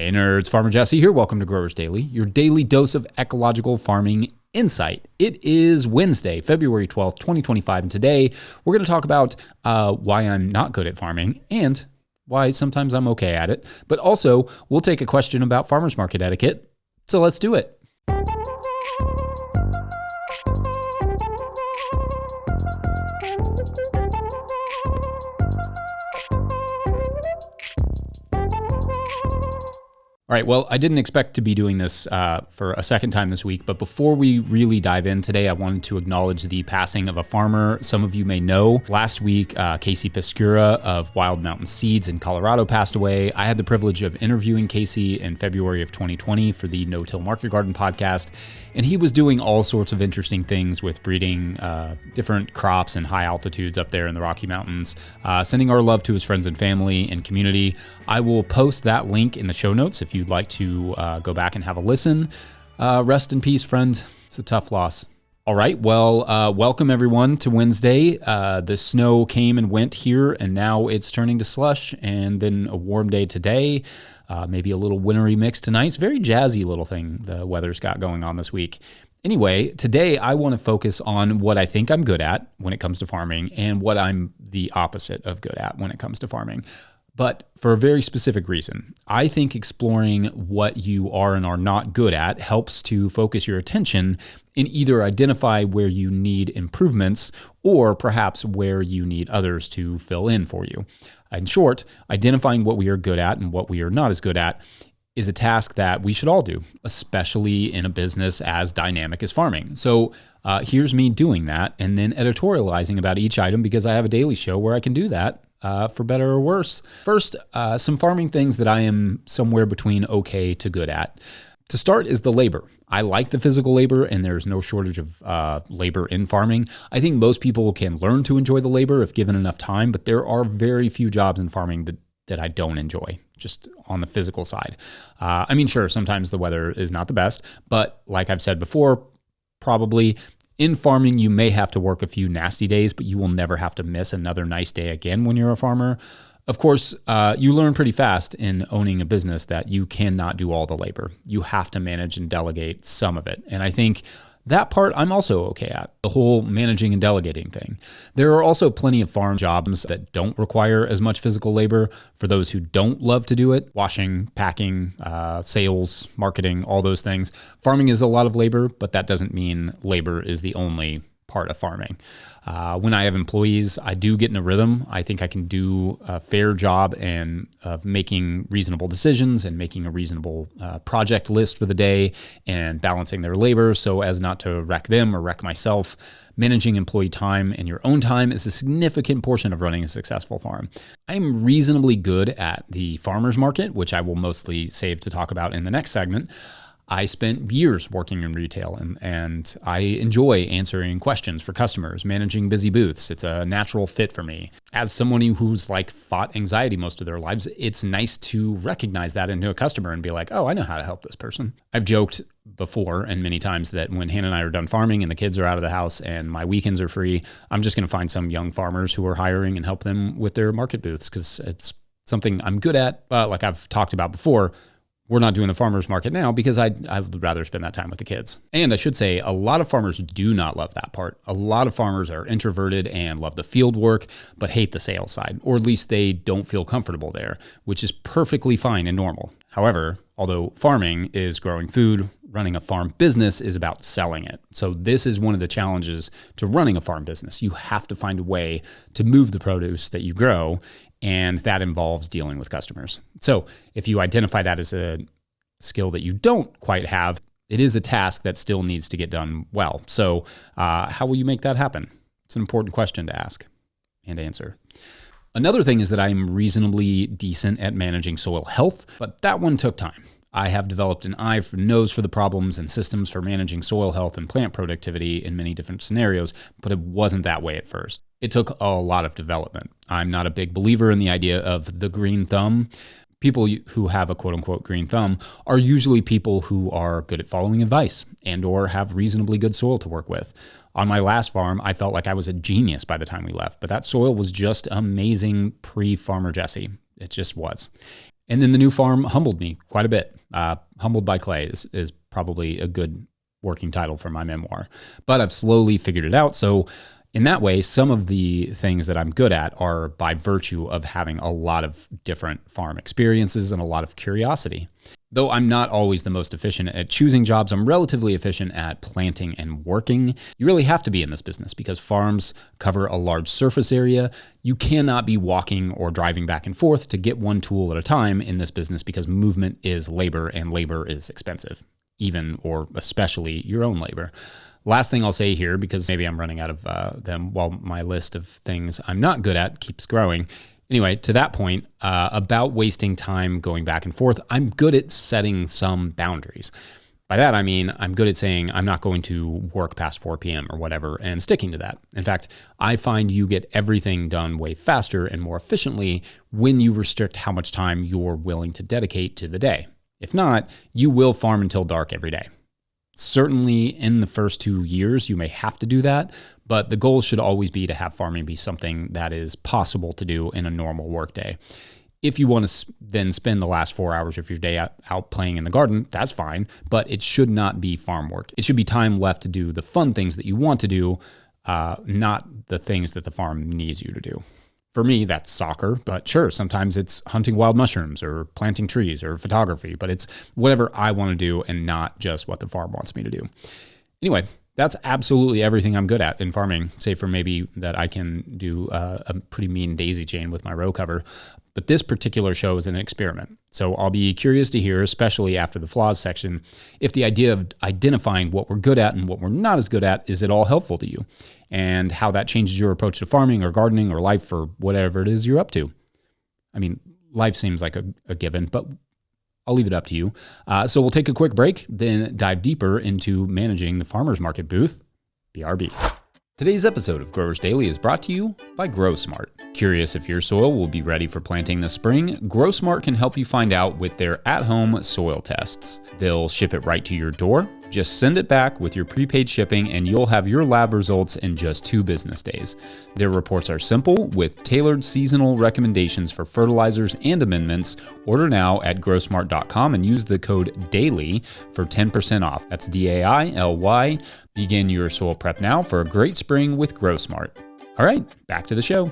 Hey nerds, Farmer Jesse here. Welcome to Growers Daily, your daily dose of ecological farming insight. It is Wednesday, February 12th, 2025, and today we're going to talk about why I'm not good at farming and why sometimes I'm okay at it. But also, we'll take a question about farmers market etiquette. So let's do it. All right, well, I didn't expect to be doing this for a second time this week, but before we really dive in today, I wanted to acknowledge the passing of a farmer some of you may know. Last week, Casey Piscura of Wild Mountain Seeds in Colorado passed away. I had the privilege of interviewing Casey in February of 2020 for the No-Till Market Garden podcast, and he was doing all sorts of interesting things with breeding different crops and high altitudes up there in the Rocky Mountains, sending our love to his friends and family and community. I will post that link in the show notes if you'd like to go back and have a listen. Rest in peace, friend. It's a tough loss. All right, well, welcome everyone to Wednesday. The snow came and went here, and now it's turning to slush, and then a warm day today. Maybe a little wintry mix tonight. It's a very jazzy little thing the weather's got going on this week. Anyway, today I want to focus on what I think I'm good at when it comes to farming and what I'm the opposite of good at when it comes to farming. But for a very specific reason. I think exploring what you are and are not good at helps to focus your attention and either identify where you need improvements or perhaps where you need others to fill in for you. In short, identifying what we are good at and what we are not as good at is a task that we should all do, especially in a business as dynamic as farming. So here's me doing that and then editorializing about each item because I have a daily show where I can do that. For better or worse. First, some farming things that I am somewhere between okay to good at. To start is the labor. I like the physical labor, and there's no shortage of labor in farming. I think most people can learn to enjoy the labor if given enough time, but there are very few jobs in farming that I don't enjoy, just on the physical side. I mean, sure, sometimes the weather is not the best, but like I've said before, probably in farming, you may have to work a few nasty days, but you will never have to miss another nice day again when you're a farmer. Of course, you learn pretty fast in owning a business that you cannot do all the labor. You have to manage and delegate some of it. And I think that part I'm also okay at, the whole managing and delegating thing. There are also plenty of farm jobs that don't require as much physical labor for those who don't love to do it. Washing, packing, sales, marketing, all those things. Farming is a lot of labor, but that doesn't mean labor is the only part of farming. When I have employees, I do get in a rhythm. I think I can do a fair job of making reasonable decisions and making a reasonable project list for the day and balancing their labor so as not to wreck them or wreck myself. Managing employee time and your own time is a significant portion of running a successful farm. I'm reasonably good at the farmers market, which I will mostly save to talk about in the next segment. I spent years working in retail and I enjoy answering questions for customers, managing busy booths. It's a natural fit for me. As someone who's fought anxiety most of their lives, it's nice to recognize that into a customer and be like, oh, I know how to help this person. I've joked before and many times that when Hannah and I are done farming and the kids are out of the house and my weekends are free, I'm just going to find some young farmers who are hiring and help them with their market booths because it's something I'm good at. But like I've talked about before, we're not doing the farmers market now because I would rather spend that time with the kids. And I should say, a lot of farmers do not love that part. A lot of farmers are introverted and love the field work, but hate the sales side, or at least they don't feel comfortable there, which is perfectly fine and normal. However, although farming is growing food, running a farm business is about selling it. So this is one of the challenges to running a farm business. You have to find a way to move the produce that you grow, and that involves dealing with customers. So if you identify that as a skill that you don't quite have, it is a task that still needs to get done well. So how will you make that happen? It's an important question to ask and answer. Another thing is that I'm reasonably decent at managing soil health, but that one took time. I have developed an eye for nose for the problems and systems for managing soil health and plant productivity in many different scenarios, but it wasn't that way at first. It took a lot of development. I'm not a big believer in the idea of the green thumb. People who have a quote-unquote green thumb are usually people who are good at following advice and or have reasonably good soil to work with. On my last farm, I felt like I was a genius by the time we left, but that soil was just amazing pre-Farmer Jesse. It just was. And then the new farm humbled me quite a bit. Humbled by Clay is probably a good working title for my memoir. But I've slowly figured it out. So in that way, some of the things that I'm good at are by virtue of having a lot of different farm experiences and a lot of curiosity. Though I'm not always the most efficient at choosing jobs, I'm relatively efficient at planting and working. You really have to be in this business because farms cover a large surface area. You cannot be walking or driving back and forth to get one tool at a time in this business because movement is labor and labor is expensive, even or especially your own labor. Last thing I'll say here, because maybe I'm running out of them while my list of things I'm not good at keeps growing. Anyway, to that point, about wasting time going back and forth, I'm good at setting some boundaries. By that, I mean, I'm good at saying I'm not going to work past 4 p.m. or whatever and sticking to that. In fact, I find you get everything done way faster and more efficiently when you restrict how much time you're willing to dedicate to the day. If not, you will farm until dark every day. Certainly in the first 2 years, you may have to do that, but the goal should always be to have farming be something that is possible to do in a normal workday. If you want to then spend the last 4 hours of your day out playing in the garden, that's fine, but it should not be farm work. It should be time left to do the fun things that you want to do, not the things that the farm needs you to do. For me, that's soccer, but sure, sometimes it's hunting wild mushrooms or planting trees or photography, but it's whatever I want to do and not just what the farm wants me to do. Anyway, that's absolutely everything I'm good at in farming, save for maybe that I can do a pretty mean daisy chain with my row cover. But this particular show is an experiment. So I'll be curious to hear, especially after the flaws section, if the idea of identifying what we're good at and what we're not as good at is at all helpful to you, and how that changes your approach to farming or gardening or life or whatever it is you're up to. I mean, life seems like a given, but I'll leave it up to you. So we'll take a quick break, then dive deeper into managing the farmers market booth. BRB. Today's episode of Growers Daily is brought to you by GrowSmart. Curious if your soil will be ready for planting this spring? GrowSmart can help you find out with their at-home soil tests. They'll ship it right to your door. Just send it back with your prepaid shipping and you'll have your lab results in just 2 business days. Their reports are simple with tailored seasonal recommendations for fertilizers and amendments. Order now at growsmart.com and use the code DAILY for 10% off. That's DAILY. Begin your soil prep now for a great spring with GrowSmart. All right, back to the show.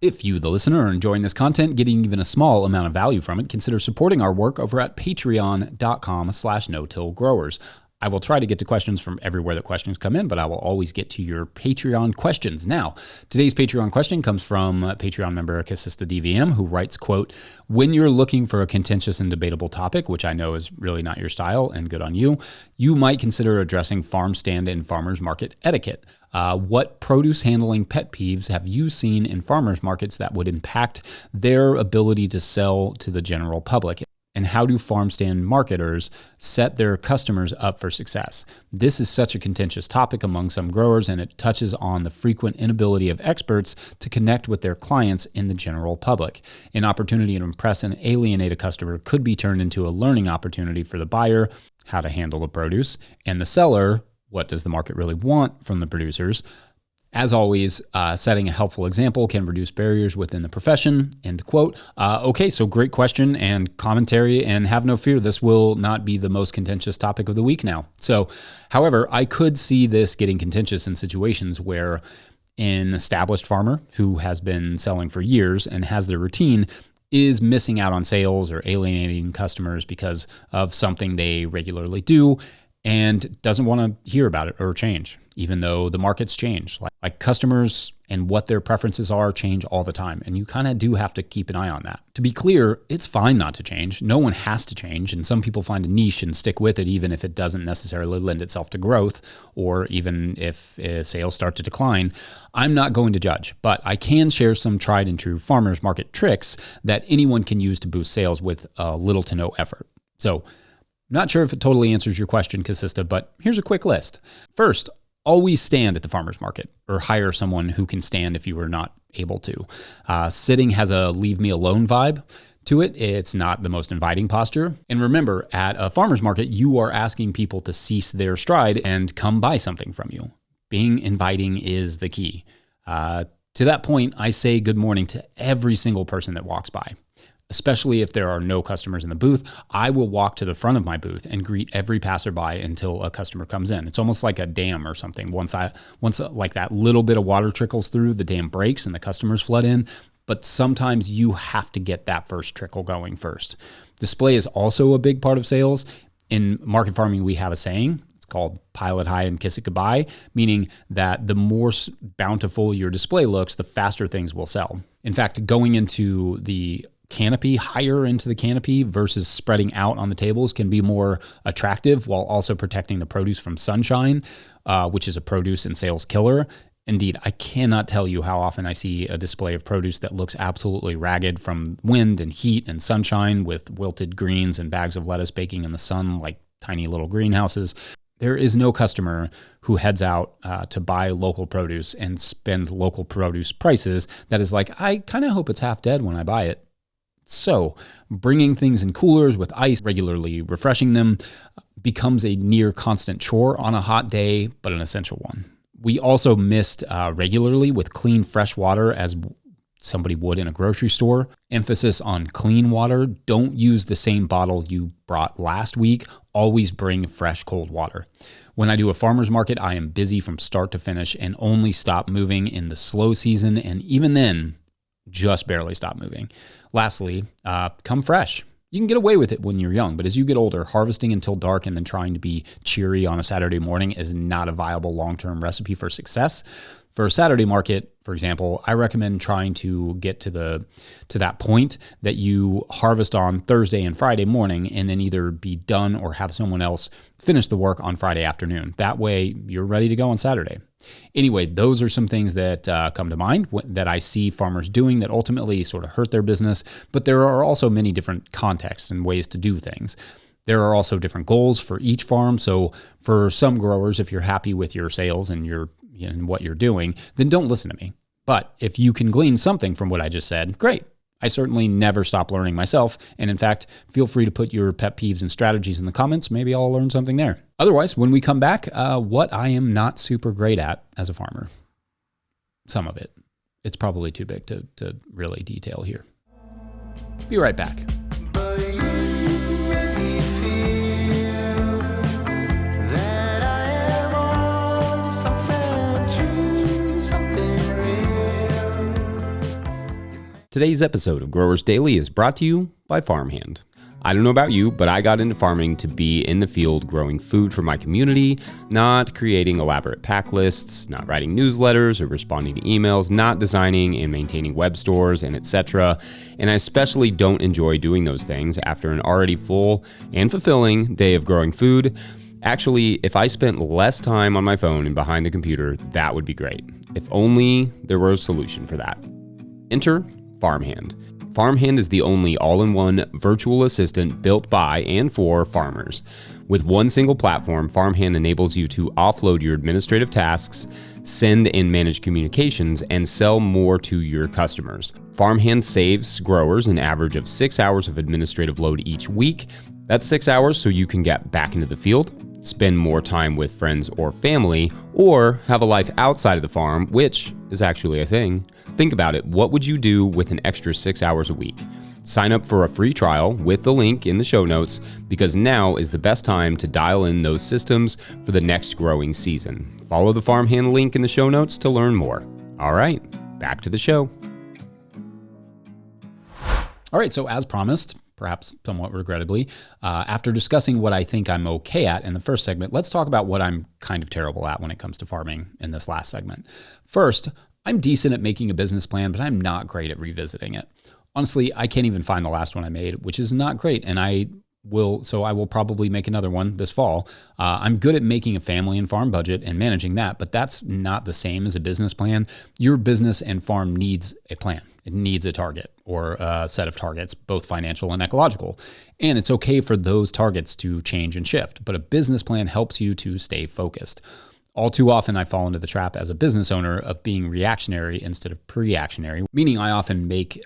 If you, the listener, are enjoying this content, getting even a small amount of value from it, consider supporting our work over at patreon.com/no-till-growers. I will try to get to questions from everywhere that questions come in, but I will always get to your Patreon questions. Now, today's Patreon question comes from Patreon member Casista DVM, who writes, quote, when you're looking for a contentious and debatable topic, which I know is really not your style and good on you, you might consider addressing farm stand and farmers market etiquette. What produce handling pet peeves have you seen in farmers markets that would impact their ability to sell to the general public? And how do farm stand marketers set their customers up for success? This is such a contentious topic among some growers, and it touches on the frequent inability of experts to connect with their clients in the general public. An opportunity to impress and alienate a customer could be turned into a learning opportunity for the buyer, how to handle the produce, and the seller, what does the market really want from the producers? As always, setting a helpful example can reduce barriers within the profession, end quote. Okay, so great question and commentary, and have no fear, this will not be the most contentious topic of the week now. So, however, I could see this getting contentious in situations where an established farmer who has been selling for years and has their routine is missing out on sales or alienating customers because of something they regularly do and doesn't want to hear about it or change, even though the markets change. Like customers and what their preferences are change all the time, and you kind of do have to keep an eye on that. To be clear, it's fine not to change. No one has to change, and some people find a niche and stick with it even if it doesn't necessarily lend itself to growth, or even if sales start to decline. I'm not going to judge, but I can share some tried and true farmers market tricks that anyone can use to boost sales with little to no effort. So, not sure if it totally answers your question, Casista, but here's a quick list. First, always stand at the farmer's market or hire someone who can stand if you are not able to. Sitting has a leave me alone vibe to it. It's not the most inviting posture. And remember, at a farmer's market, you are asking people to cease their stride and come buy something from you. Being inviting is the key. To that point, I say good morning to every single person that walks by. especially if there are no customers in the booth. I will walk to the front of my booth and greet every passerby until a customer comes in. It's almost like a dam or something. Once like that little bit of water trickles through, the dam breaks and the customers flood in. But sometimes you have to get that first trickle going first. Display is also a big part of sales. In market farming, we have a saying. It's called pile it high and kiss it goodbye, meaning that the more bountiful your display looks, the faster things will sell. In fact, going into the canopy, higher into the canopy versus spreading out on the tables can be more attractive while also protecting the produce from sunshine, which is a produce and sales killer. Indeed, I cannot tell you how often I see a display of produce that looks absolutely ragged from wind and heat and sunshine, with wilted greens and bags of lettuce baking in the sun like tiny little greenhouses. There is no customer who heads out to buy local produce and spend local produce prices that is like, I kind of hope it's half dead when I buy it. So bringing things in coolers with ice, regularly refreshing them, becomes a near constant chore on a hot day, but an essential one. We also missed regularly with clean, fresh water as somebody would in a grocery store. Emphasis on clean water. Don't use the same bottle you brought last week. Always bring fresh, cold water. When I do a farmer's market, I am busy from start to finish and only stop moving in the slow season. And even then, just barely stop moving. Lastly, come fresh. You can get away with it when you're young, but as you get older, harvesting until dark and then trying to be cheery on a Saturday morning is not a viable long-term recipe for success. For a Saturday market, for example, I recommend trying to get to that point that you harvest on Thursday and Friday morning and then either be done or have someone else finish the work on Friday afternoon. That way you're ready to go on Saturday. Anyway, those are some things that come to mind that I see farmers doing that ultimately sort of hurt their business, but there are also many different contexts and ways to do things. There are also different goals for each farm. So for some growers, if you're happy with your sales and what you're doing, then don't listen to me. But if you can glean something from what I just said, great. I certainly never stop learning myself. And in fact, feel free to put your pet peeves and strategies in the comments. Maybe I'll learn something there. Otherwise, when we come back, what I am not super great at as a farmer. Some of it. It's probably too big to really detail here. Be right back. Today's episode of Growers Daily is brought to you by Farmhand. I don't know about you, but I got into farming to be in the field growing food for my community, not creating elaborate pack lists, not writing newsletters or responding to emails, not designing and maintaining web stores, and etc. And I especially don't enjoy doing those things after an already full and fulfilling day of growing food. Actually, if I spent less time on my phone and behind the computer, that would be great. If only there were a solution for that. Enter Farmhand. Farmhand is the only all-in-one virtual assistant built by and for farmers. With one single platform, Farmhand enables you to offload your administrative tasks, send and manage communications, and sell more to your customers. Farmhand saves growers an average of 6 hours of administrative load each week. That's 6 hours so you can get back into the field, spend more time with friends or family, or have a life outside of the farm, which is actually a thing. Think about it. What would you do with an extra 6 hours a week? Sign up for a free trial with the link in the show notes, because now is the best time to dial in those systems for the next growing season. Follow the Farmhand link in the show notes to learn more. All right, back to the show. All right, so as promised, perhaps somewhat regrettably, after discussing what I think I'm okay at in the first segment, let's talk about what I'm kind of terrible at when it comes to farming in this last segment. First, I'm decent at making a business plan, but I'm not great at revisiting it. Honestly, I can't even find the last one I made, which is not great, and I will probably make another one this fall. I'm good at making a family and farm budget and managing that, but that's not the same as a business plan. Your business and farm needs a plan. It needs a target or a set of targets, both financial and ecological. And it's okay for those targets to change and shift, but a business plan helps you to stay focused. All too often, I fall into the trap as a business owner of being reactionary instead of pre-actionary, meaning I often make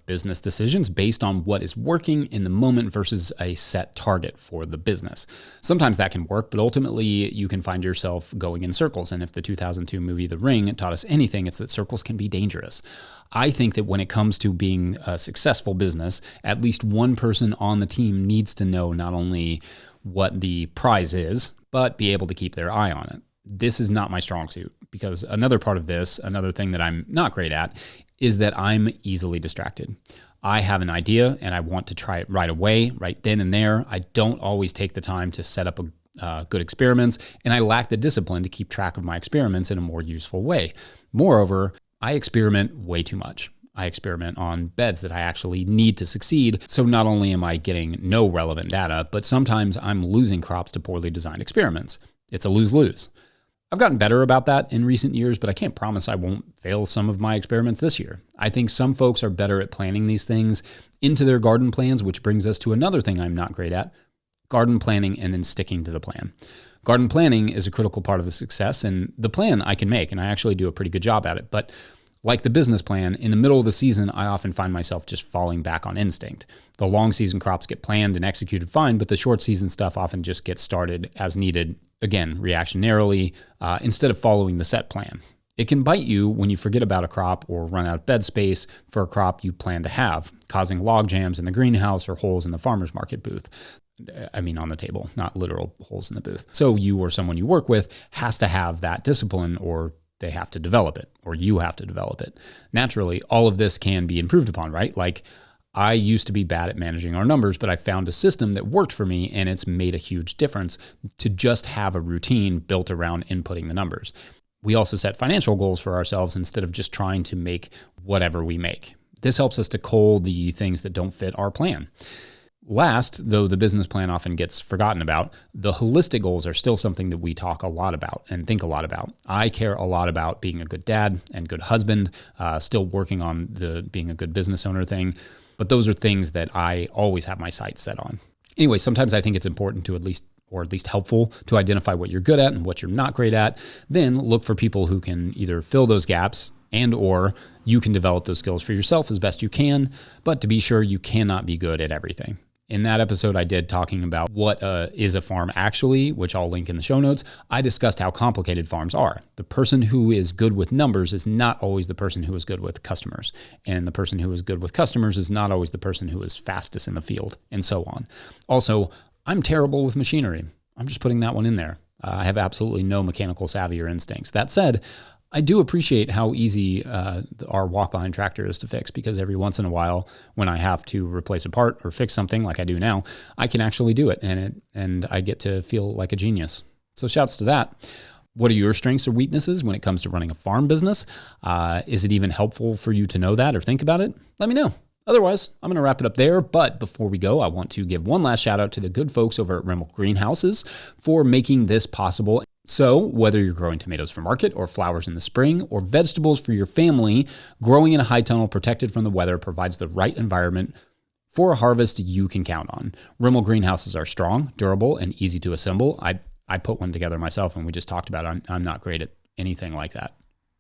business decisions based on what is working in the moment versus a set target for the business. Sometimes that can work, but ultimately you can find yourself going in circles. And if the 2002 movie The Ring taught us anything, it's that circles can be dangerous. I think that when it comes to being a successful business, at least one person on the team needs to know not only what the prize is, but be able to keep their eye on it. This is not my strong suit, because another part of this, another thing that I'm not great at, is that I'm easily distracted. I have an idea and I want to try it right away, right then and there. I don't always take the time to set up good experiments, and I lack the discipline to keep track of my experiments in a more useful way. Moreover, I experiment way too much. I experiment on beds that I actually need to succeed. So not only am I getting no relevant data, but sometimes I'm losing crops to poorly designed experiments. It's a lose-lose. I've gotten better about that in recent years, but I can't promise I won't fail some of my experiments this year. I think some folks are better at planning these things into their garden plans, which brings us to another thing I'm not great at: garden planning and then sticking to the plan. Garden planning is a critical part of the success, and the plan I can make, and I actually do a pretty good job at it. But like the business plan, in the middle of the season, I often find myself just falling back on instinct. The long season crops get planned and executed fine, but the short season stuff often just gets started as needed, again, reactionarily, instead of following the set plan. It can bite you when you forget about a crop or run out of bed space for a crop you plan to have, causing log jams in the greenhouse or holes in the farmer's market booth. I mean, on the table, not literal holes in the booth. So you or someone you work with has to have that discipline, or they have to develop it, or you have to develop it. Naturally, all of this can be improved upon, right? Like, I used to be bad at managing our numbers, but I found a system that worked for me, and it's made a huge difference to just have a routine built around inputting the numbers. We also set financial goals for ourselves instead of just trying to make whatever we make. This helps us to cull the things that don't fit our plan. Last, though the business plan often gets forgotten about, the holistic goals are still something that we talk a lot about and think a lot about. I care a lot about being a good dad and good husband, still working on the being a good business owner thing, but those are things that I always have my sights set on. Anyway, sometimes I think it's important to at least helpful to identify what you're good at and what you're not great at, then look for people who can either fill those gaps and or you can develop those skills for yourself as best you can, but to be sure, you cannot be good at everything. In that episode I did talking about what is a farm actually, which I'll link in the show notes, I discussed how complicated farms are. The person who is good with numbers is not always the person who is good with customers. And the person who is good with customers is not always the person who is fastest in the field, and so on. Also, I'm terrible with machinery. I'm just putting that one in there. I have absolutely no mechanical savvy or instincts. That said, I do appreciate how easy our walk-behind tractor is to fix, because every once in a while when I have to replace a part or fix something like I do now, I can actually do it, and I get to feel like a genius. So shouts to that. What are your strengths or weaknesses when it comes to running a farm business? Is it even helpful for you to know that or think about it? Let me know. Otherwise, I'm going to wrap it up there. But before we go, I want to give one last shout out to the good folks over at Rimmel Greenhouses for making this possible. So whether you're growing tomatoes for market or flowers in the spring or vegetables for your family, growing in a high tunnel protected from the weather provides the right environment for a harvest you can count on. Rimmel Greenhouses are strong, durable, and easy to assemble. I put one together myself, and we just talked about I'm not great at anything like that.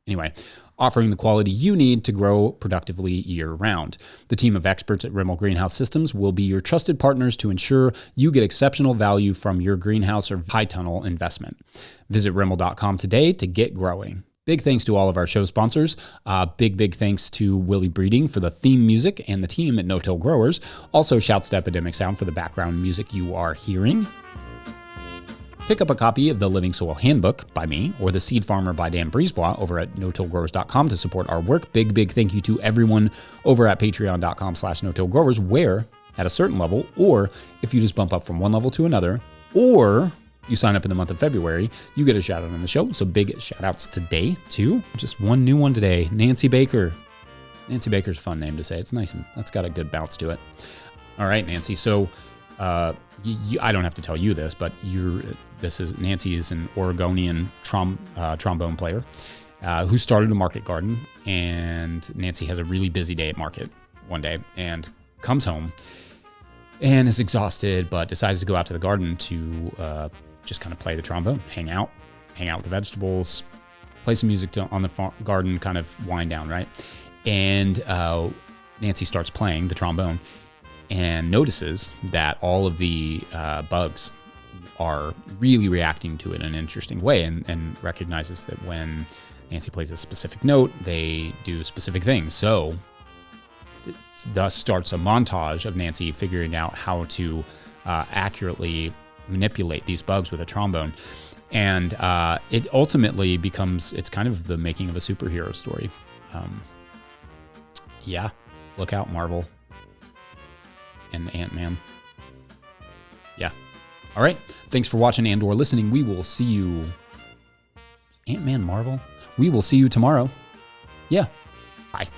Anyway, offering the quality you need to grow productively year-round. The team of experts at Rimmel Greenhouse Systems will be your trusted partners to ensure you get exceptional value from your greenhouse or high tunnel investment. Visit Rimmel.com today to get growing. Big thanks to all of our show sponsors. Big thanks to Willie Breeding for the theme music and the team at No-Till Growers. Also, shouts to Epidemic Sound for the background music you are hearing. Pick up a copy of the Living Soil Handbook by me or The Seed Farmer by Dan Brisebois over at no-tillgrowers.com to support our work. Big thank you to everyone over at patreon.com/no-tillgrowers, where at a certain level, or if you just bump up from one level to another, or you sign up in the month of February, you get a shout out on the show. So big shout outs today to just one new one today, Nancy Baker. Nancy Baker's a fun name to say. It's nice, and that's got a good bounce to it. All right, Nancy. So I don't have to tell you this, but Nancy is an Oregonian trombone player who started a market garden, and Nancy has a really busy day at market one day and comes home and is exhausted, but decides to go out to the garden to just kind of play the trombone, hang out. hang out with the vegetables, play some music on the garden, kind of wind down, right? And Nancy starts playing the trombone and notices that all of the bugs are really reacting to it in an interesting way, and recognizes that when Nancy plays a specific note, they do specific things. So thus starts a montage of Nancy figuring out how to accurately manipulate these bugs with a trombone. And it ultimately becomes, it's kind of the making of a superhero story. Yeah, look out, Marvel and Ant-Man. Yeah. All right. Thanks for watching and or listening. We will see you... Ant-Man, Marvel? We will see you tomorrow. Yeah. Bye.